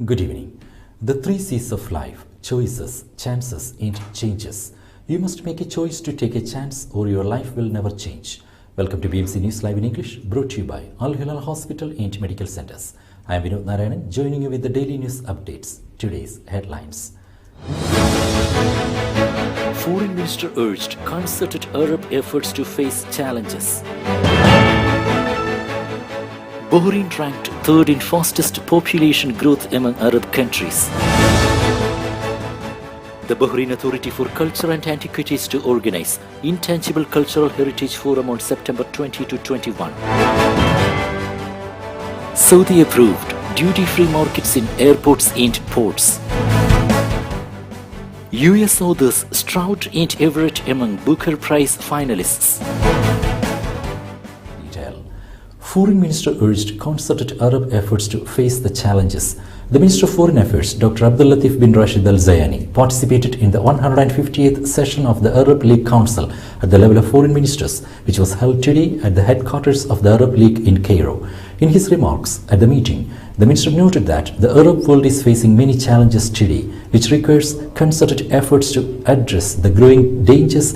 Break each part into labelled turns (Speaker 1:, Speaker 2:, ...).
Speaker 1: Good evening. The three C's of life: choices, chances, and changes. You must make a choice to take a chance or your life will never change. Welcome to BMC News Live in English, brought to you by Al Hilal Hospital and Medical Centers. I am Vinod Narayanan, joining you with the daily news updates. Today's headlines.
Speaker 2: Foreign Minister urged concerted Arab efforts to face challenges. Bahrain ranked third in fastest population growth among Arab countries. The Bahrain Authority for Culture and Antiquities to organize Intangible Cultural Heritage Forum on September 20 to 21. Saudi approved duty-free markets in airports and ports. US authors Stroud and Everett among Booker Prize finalists.
Speaker 1: Foreign Minister urged concerted Arab efforts to face the challenges. The Minister of Foreign Affairs, Dr. Abdul Latif bin Rashid Al Zayani, participated in the 158th session of the Arab League Council at the level of foreign ministers, which was held today at the headquarters of the Arab League in Cairo. In his remarks at the meeting, the minister noted that the Arab world is facing many challenges today, which requires concerted efforts to address the growing dangers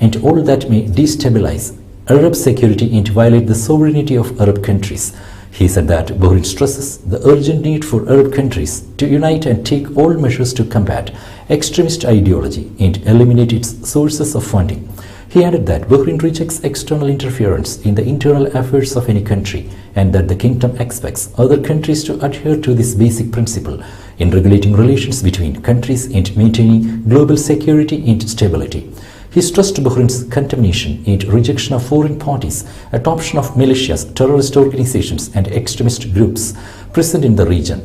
Speaker 1: and all that may destabilize Arab security and violate the sovereignty of Arab countries. He said that Bahrain stresses the urgent need for Arab countries to unite and take all measures to combat extremist ideology and eliminate its sources of funding. He added that Bahrain rejects external interference in the internal affairs of any country and that the kingdom expects other countries to adhere to this basic principle in regulating relations between countries and maintaining global security and stability. He stressed Bahrain's condemnation and rejection of foreign parties, adoption of militias, terrorist organizations and extremist groups present in the region.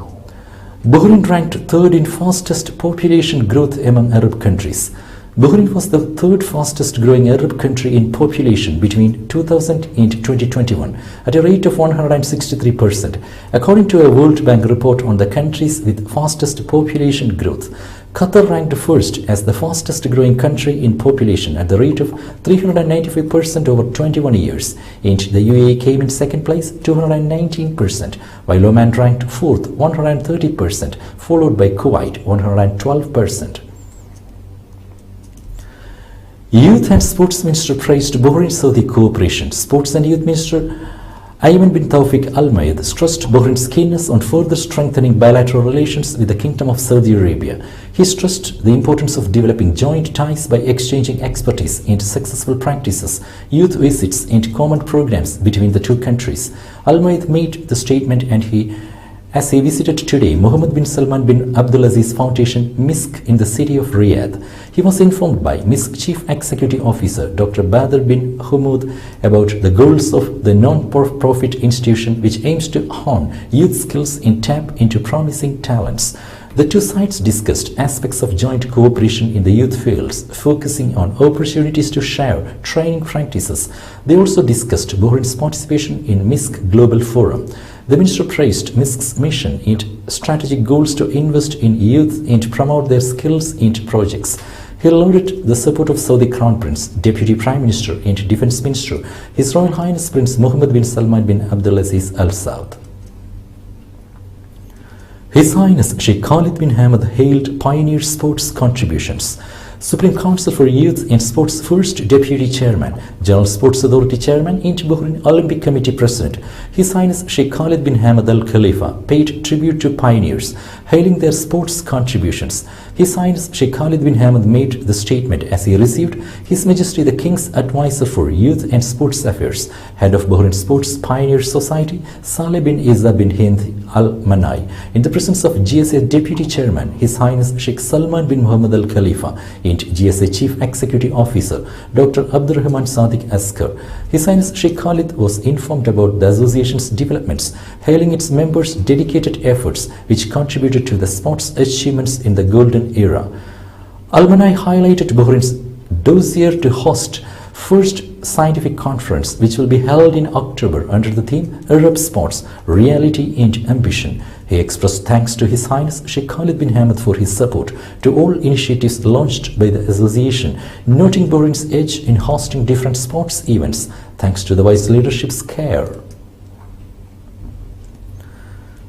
Speaker 1: Bahrain ranked third in fastest population growth among Arab countries. Bahrain was the third fastest growing Arab country in population between 2000 and 2021 at a rate of 163%, according to a World Bank report on the countries with fastest population growth. Qatar ranked first as the fastest growing country in population at the rate of 395% over 21 years, and the UAE came in second place, 219%, while Oman ranked fourth, 130%, followed by Kuwait, 112%. Youth and Sports Minister praised Bahrain-Saudi cooperation. Sports and Youth Minister Ayman bin Tawfiq Al-Mayed stressed Bahrain's keenness on further strengthening bilateral relations with the Kingdom of Saudi Arabia. He stressed the importance of developing joint ties by exchanging expertise and successful practices, youth visits and common programs between the two countries. Al-Mayed made the statement as he visited today Mohammed bin Salman bin Abdulaziz Foundation MISC in the city of Riyadh. He was informed by MISC Chief Executive Officer Dr. Badr bin Humoud about the goals of the non-profit institution, which aims to hone youth skills and tap into promising talents. The two sides discussed aspects of joint cooperation in the youth fields, focusing on opportunities to share training practices. They also discussed Bahrain's participation in MISC Global Forum. The minister praised MISC's mission and strategic goals to invest in youth and promote their skills and projects. He lauded the support of Saudi Crown Prince, Deputy Prime Minister and Defense Minister, His Royal Highness Prince Mohammed bin Salman bin Abdulaziz Al Saud. His Highness Sheikh Khalid bin Hamad hailed pioneer sports contributions. Supreme Council for Youth and Sports First Deputy Chairman, General Sports Authority Chairman and Bahrain Olympic Committee President, His Highness Sheikh Khalid bin Hamad Al Khalifa paid tribute to pioneers, hailing their sports contributions. His Highness Sheikh Khalid bin Hamad made the statement as he received His Majesty the King's Advisor for Youth and Sports Affairs, Head of Bahrain Sports Pioneer Society, Saleh bin Izzah bin Hind Al Manai, in the presence of GSA Deputy Chairman, His Highness Sheikh Salman bin Muhammad Al Khalifa, and GSA Chief Executive Officer, Dr. Abdurrahman Sadiq Askar. His Highness Sheikh Khalid was informed about the association's developments, hailing its members' dedicated efforts, which contributed to the sports achievements in the golden era. Al-Manai highlighted Bahrain's dossier to host first scientific conference, which will be held in October under the theme Arab Sports, Reality and Ambition. He expressed thanks to His Highness Sheikh Khalid bin Hamad for his support to all initiatives launched by the association, noting Bahrain's edge in hosting different sports events thanks to the Vice Leadership's care.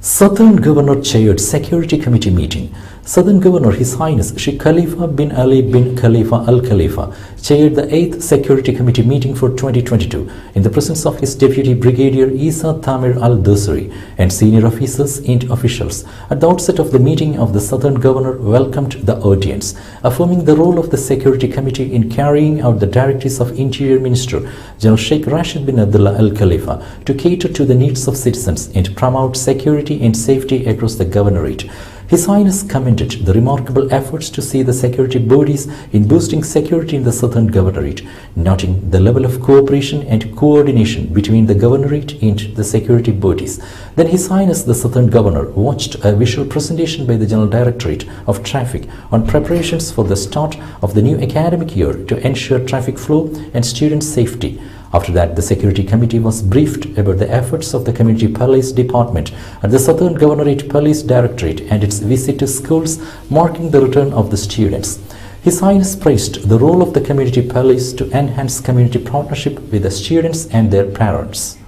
Speaker 1: Southern Governor chaired Security Committee meeting. Southern Governor His Highness Sheikh Khalifa bin Ali bin Khalifa Al Khalifa chaired the 8th Security Committee meeting for 2022 in the presence of his Deputy Brigadier Isa Tamir Al-Dosari and senior officers and officials. At the outset of the meeting of the Southern Governor welcomed the audience, affirming the role of the Security Committee in carrying out the directives of Interior Minister General Sheikh Rashid bin Abdullah Al Khalifa to cater to the needs of citizens and promote security and safety across the Governorate. His Highness commended the remarkable efforts to see the security bodies in boosting security in the Southern Governorate, noting the level of cooperation and coordination between the Governorate and the security bodies. Then His Highness the Southern Governor watched a visual presentation by the General Directorate of Traffic on preparations for the start of the new academic year to ensure traffic flow and student safety. After that, the Security Committee was briefed about the efforts of the Community Police Department at the Southern Governorate Police Directorate and its visit to schools marking the return of the students. His Highness praised the role of the community police to enhance community partnership with the students and their parents.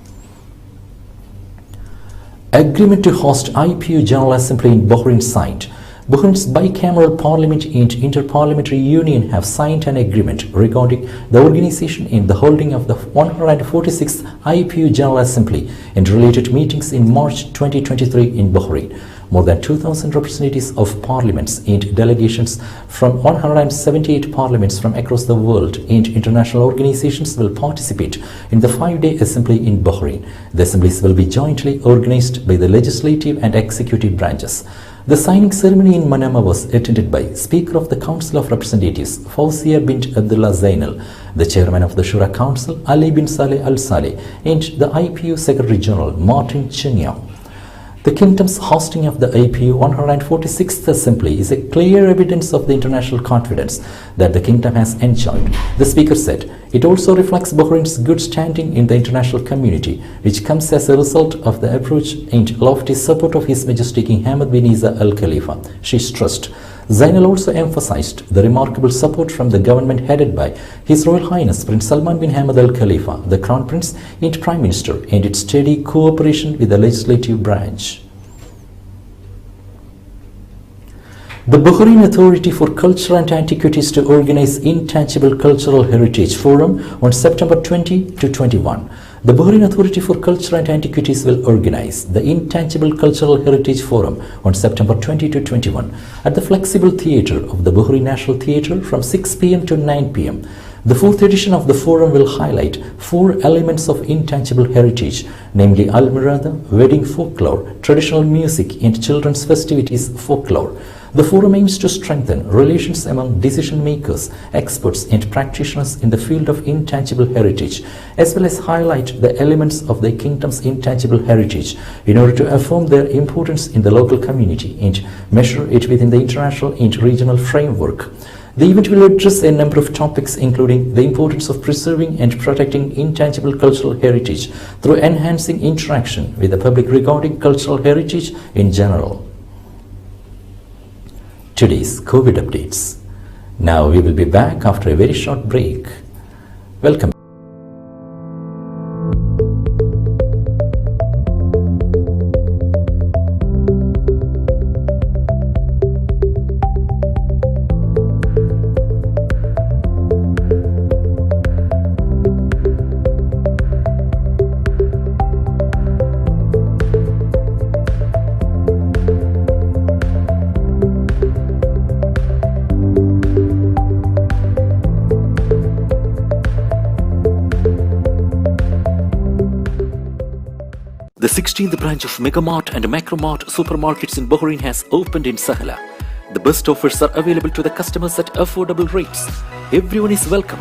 Speaker 1: Agreement to host IPU General Assembly in Bahrain signed. Bahrain's bicameral parliament and interparliamentary union have signed an agreement regarding the organization and the holding of the 146th IPU General Assembly and related meetings in March 2023 in Bahrain. More than 2,000 representatives of parliaments and delegations from 178 parliaments from across the world and international organizations will participate in the 5-day assembly in Bahrain. The assemblies will be jointly organized by the legislative and executive branches. The signing ceremony in Manama was attended by Speaker of the Council of Representatives Fawzia bint Abdullah Zainal, the Chairman of the Shura Council Ali bin Saleh Al Saleh, and the IPU Secretary General Martin Chinyao. The Kingdom's hosting of the IPU 146th Assembly is a clear evidence of the international confidence that the Kingdom has enjoyed. The Speaker said, it also reflects Bahrain's good standing in the international community, which comes as a result of the approach and lofty support of His Majesty King Hamad bin Isa Al Khalifa. She stressed. Zainal also emphasized the remarkable support from the government headed by His Royal Highness Prince Salman bin Hamad Al Khalifa, the Crown Prince and Prime Minister, and its steady cooperation with the legislative branch. The Bahrain Authority for Culture and Antiquities to organize Intangible Cultural Heritage Forum on September 20 to 21. The Bahrain Authority for Culture and Antiquities will organize the Intangible Cultural Heritage Forum on September 20 to 21 at the Flexible Theatre of the Bahrain National Theatre from 6 p.m. to 9 p.m. The 4th edition of the forum will highlight 4 elements of intangible heritage, namely Al-Mirada, wedding folklore, traditional music, and children's festivities folklore. The forum aims to strengthen relations among decision makers, experts, and practitioners in the field of intangible heritage, as well as highlight the elements of the Kingdom's intangible heritage in order to affirm their importance in the local community and measure it within the international and regional framework. The event will address a number of topics including the importance of preserving and protecting intangible cultural heritage through enhancing interaction with the public regarding cultural heritage in general. Today's COVID updates. Now we will be back after a very short break. Welcome.
Speaker 2: The 16th branch of Megamart and Macromart supermarkets in Bahrain has opened in Sahla. The best offers are available to the customers at affordable rates. Everyone is welcome.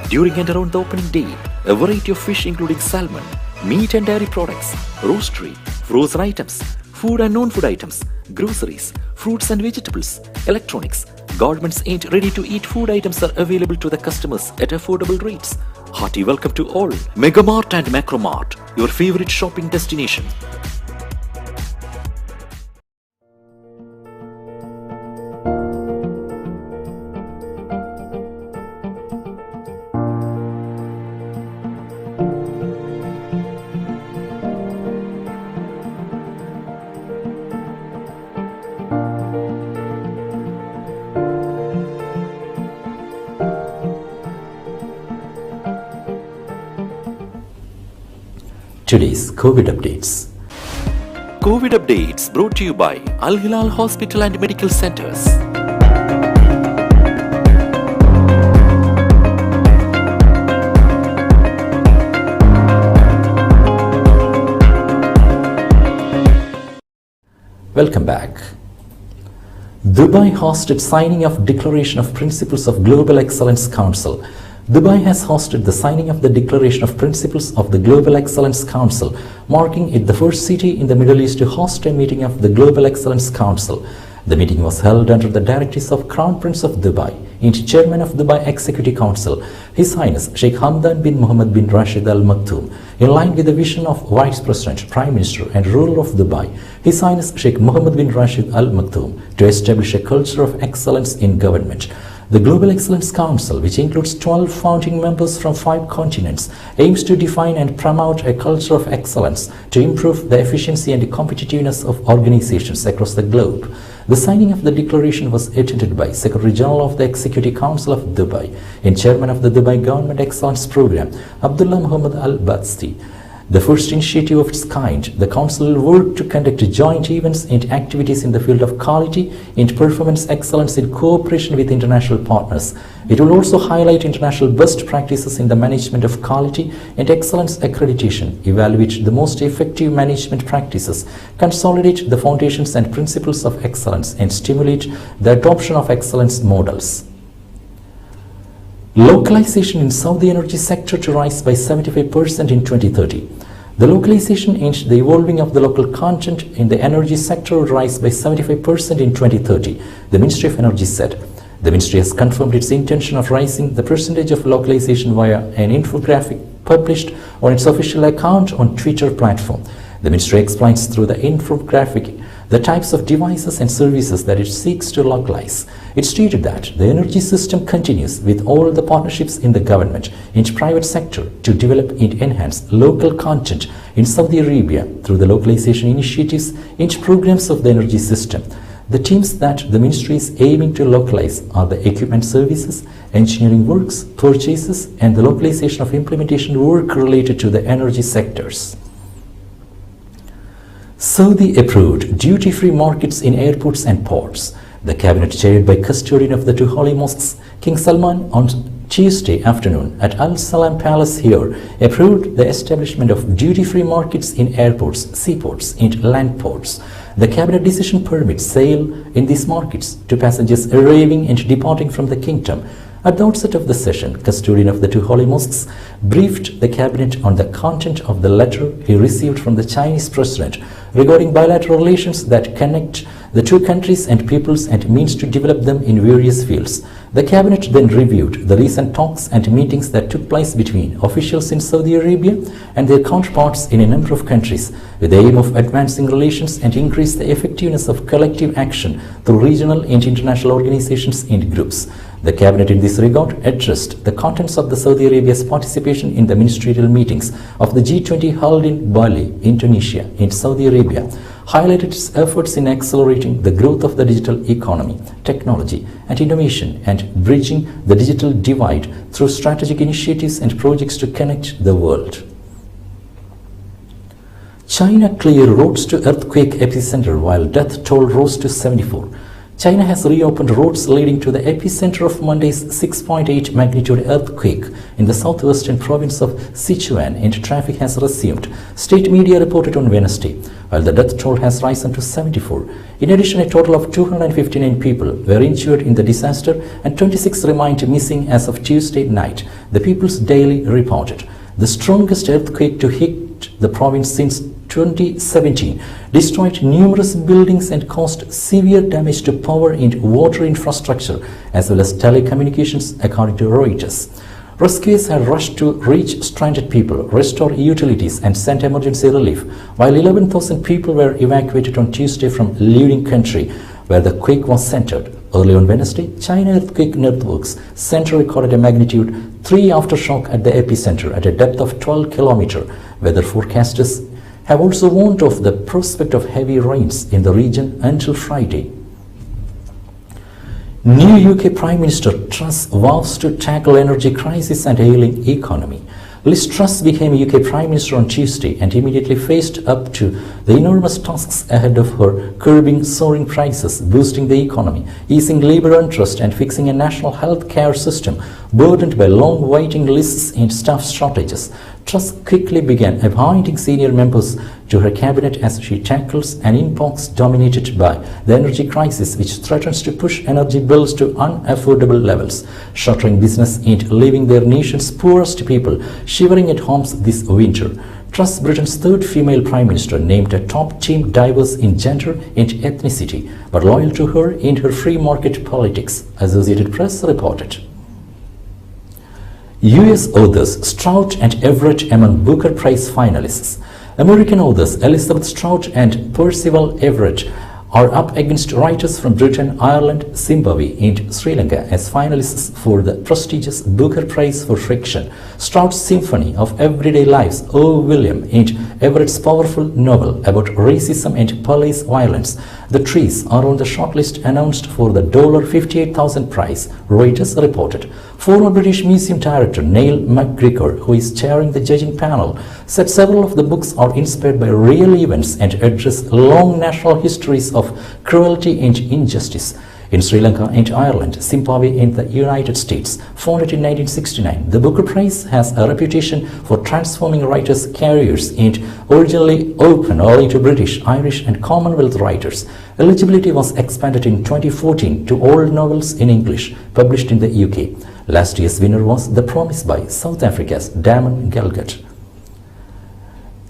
Speaker 2: During and around the opening day, a variety of fish including salmon, meat and dairy products, roastery, frozen items, food and non-food items, groceries, fruits and vegetables, electronics, garments and ready-to-eat food items are available to the customers at affordable rates. Hearty welcome to all. Megamart and Macromart, your favorite shopping destination.
Speaker 1: Today's COVID updates.
Speaker 2: COVID updates brought to you by Al Hilal Hospital and Medical Centers.
Speaker 1: Welcome back. Dubai hosted signing of Declaration of Principles of Global Excellence Council. Dubai has hosted the signing of the Declaration of Principles of the Global Excellence Council, marking it the first city in the Middle East to host a meeting of the Global Excellence Council. The meeting was held under the directives of Crown Prince of Dubai and Chairman of Dubai Executive Council, His Highness Sheikh Hamdan bin Mohammed bin Rashid Al Maktoum, in line with the vision of Vice President, Prime Minister and ruler of Dubai, His Highness Sheikh Mohammed bin Rashid Al Maktoum, to establish a culture of excellence in government. The Global Excellence Council, which includes 12 founding members from 5 continents, aims to define and promote a culture of excellence to improve the efficiency and competitiveness of organizations across the globe. The signing of the declaration was attended by Secretary General of the Executive Council of Dubai and Chairman of the Dubai Government Excellence Program, Abdullah Muhammad Al Batsti. The first initiative of its kind, the Council will work to conduct joint events and activities in the field of quality and performance excellence in cooperation with international partners. It will also highlight international best practices in the management of quality and excellence accreditation, evaluate the most effective management practices, consolidate the foundations and principles of excellence, and stimulate the adoption of excellence models. Localization in Saudi energy sector to rise by 75% in 2030. The localization and the evolving of the local content in the energy sector will rise by 75% in 2030, the Ministry of Energy said. The ministry has confirmed its intention of raising the percentage of localization via an infographic published on its official account on Twitter platform. The ministry explains through the infographic the types of devices and services that it seeks to localize. It stated that the energy system continues with all the partnerships in the government and private sector to develop and enhance local content in Saudi Arabia through the localization initiatives and programs of the energy system. The teams that the ministry is aiming to localize are the equipment services, engineering works, purchases, and the localization of implementation work related to the energy sectors. Saudi approved duty-free markets in airports and ports. The cabinet chaired by custodian of the 2 holy mosques, King Salman, on Tuesday afternoon at Al Salam Palace here approved the establishment of duty-free markets in airports, seaports, and land ports. The cabinet decision permits sale in these markets to passengers arriving and departing from the kingdom. At the outset of the session, custodian of the 2 holy mosques briefed the cabinet on the content of the letter he received from the Chinese president regarding bilateral relations that connect the 2 countries and peoples and means to develop them in various fields. The cabinet then reviewed the recent talks and meetings that took place between officials in Saudi Arabia and their counterparts in a number of countries with the aim of advancing relations and increase the effectiveness of collective action through regional and international organizations and groups. The cabinet in this regard addressed the contents of the Saudi Arabia's participation in the ministerial meetings of the G20 held in Bali, Indonesia, and Saudi Arabia, highlighted its efforts in accelerating the growth of the digital economy, technology, and innovation, and bridging the digital divide through strategic initiatives and projects to connect the world. China cleared roads to earthquake epicenter while death toll rose to 74. China has reopened roads leading to the epicenter of Monday's 6.8 magnitude earthquake in the southwestern province of Sichuan, and traffic has resumed, state media reported on Wednesday, while the death toll has risen to 74. In addition, a total of 259 people were injured in the disaster and 26 remained missing as of Tuesday night, the People's Daily reported. The strongest earthquake to hit the province since 2017 destroyed numerous buildings and caused severe damage to power and water infrastructure as well as telecommunications, according to Reuters. Rescuers had rushed to reach stranded people, restore utilities, and send emergency relief, while 11,000 people were evacuated on Tuesday from leading country where the quake was centered. Early on Wednesday, China Earthquake Network's center recorded a magnitude 3 aftershock at the epicenter at a depth of 12 km. Weather forecasters have also warned of the prospect of heavy rains in the region until Friday. New UK Prime Minister Truss vows to tackle energy crisis and ailing economy. Liz Truss became a UK Prime Minister on Tuesday and immediately faced up to the enormous tasks ahead of her: curbing soaring prices, boosting the economy, easing labour unrest and fixing a national health care system burdened by long waiting lists and staff shortages. Truss quickly began appointing senior members to her cabinet as she tackles an inbox dominated by the energy crisis, which threatens to push energy bills to unaffordable levels, shuttering business and leaving their nation's poorest people shivering at homes this winter. Truss, Britain's third female Prime Minister, named a top team diverse in gender and ethnicity, but loyal to her in her free market politics, Associated Press reported. US authors Strout and Everett among Booker Prize finalists. American authors Elizabeth Strout and Percival Everett are up against writers from Britain, Ireland, Zimbabwe and Sri Lanka as finalists for the prestigious Booker Prize for Fiction. Strout's Symphony of Everyday Lives, O. William, and Everett's powerful novel about racism and police violence, The Trees, are on the shortlist announced for the $58,000 prize, Reuters reported. Former British Museum Director Neil McGregor, who is chairing the judging panel, said several of the books are inspired by real events and address long national histories of cruelty and injustice. In Sri Lanka and Ireland, Zimbabwe and the United States, founded in 1969, the Booker Prize has a reputation for transforming writers' careers and originally open only to British, Irish and Commonwealth writers. Eligibility was expanded in 2014 to all novels in English published in the UK. Last year's winner was The Promise by South Africa's Damon Galgut.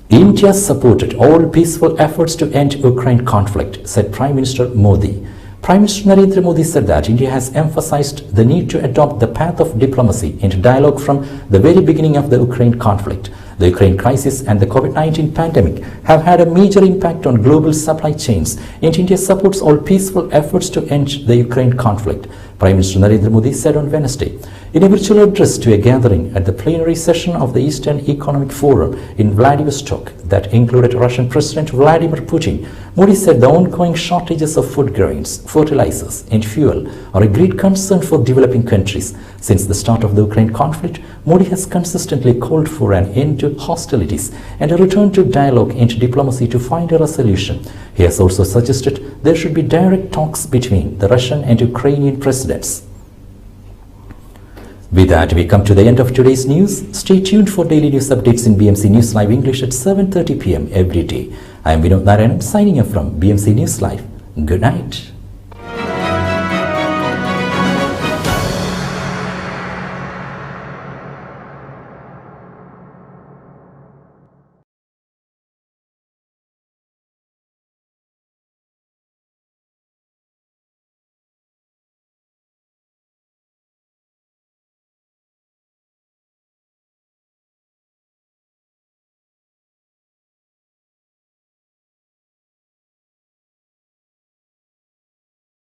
Speaker 1: India supported all peaceful efforts to end Ukraine conflict, said Prime Minister Modi. Prime Minister Narendra Modi said that India has emphasized the need to adopt the path of diplomacy and dialogue from the very beginning of the Ukraine conflict. The Ukraine crisis and the COVID-19 pandemic have had a major impact on global supply chains, and India supports all peaceful efforts to end the Ukraine conflict, Prime Minister Narendra Modi said on Wednesday. In a virtual address to a gathering at the plenary session of the Eastern Economic Forum in Vladivostok that included Russian President Vladimir Putin, Modi said the ongoing shortages of food grains, fertilizers and fuel are a great concern for developing countries. Since the start of the Ukraine conflict, Modi has consistently called for an end to hostilities and a return to dialogue and diplomacy to find a resolution. He has also suggested there should be direct talks between the Russian and Ukrainian presidents. With that, we come to the end of today's news. Stay tuned for daily news updates in BMC News Live English at 7:30 p.m. every day. I am Vinod Narayanan signing off from BMC News Live. Good night.